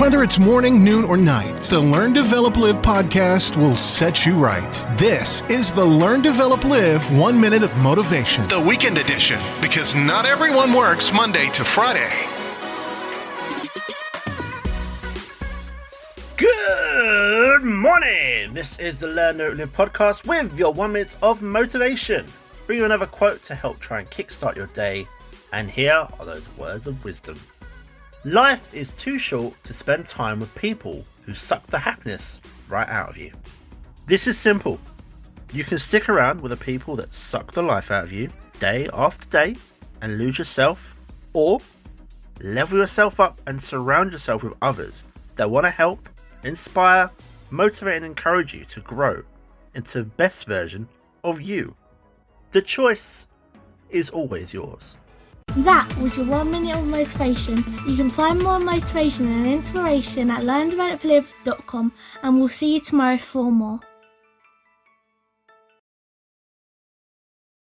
Whether it's morning, noon, or night, the Learn, Develop, Live podcast will set you right. This is the Learn, Develop, Live 1 Minute of Motivation, the weekend edition, because not everyone works Monday to Friday. Good morning! This is the Learn, Develop, Live podcast with your 1 minute of motivation. Bring you another quote to help try and kickstart your day. And here are those words of wisdom. Life is too short to spend time with people who suck the happiness right out of you. This is simple. You can stick around with the people that suck the life out of you day after day and lose yourself, or level yourself up and surround yourself with others that want to help, inspire, motivate and encourage you to grow into the best version of you. The choice is always yours. That was your 1 minute of motivation. You can find more motivation and inspiration at learndeveloplive.com, and we'll see you tomorrow for more.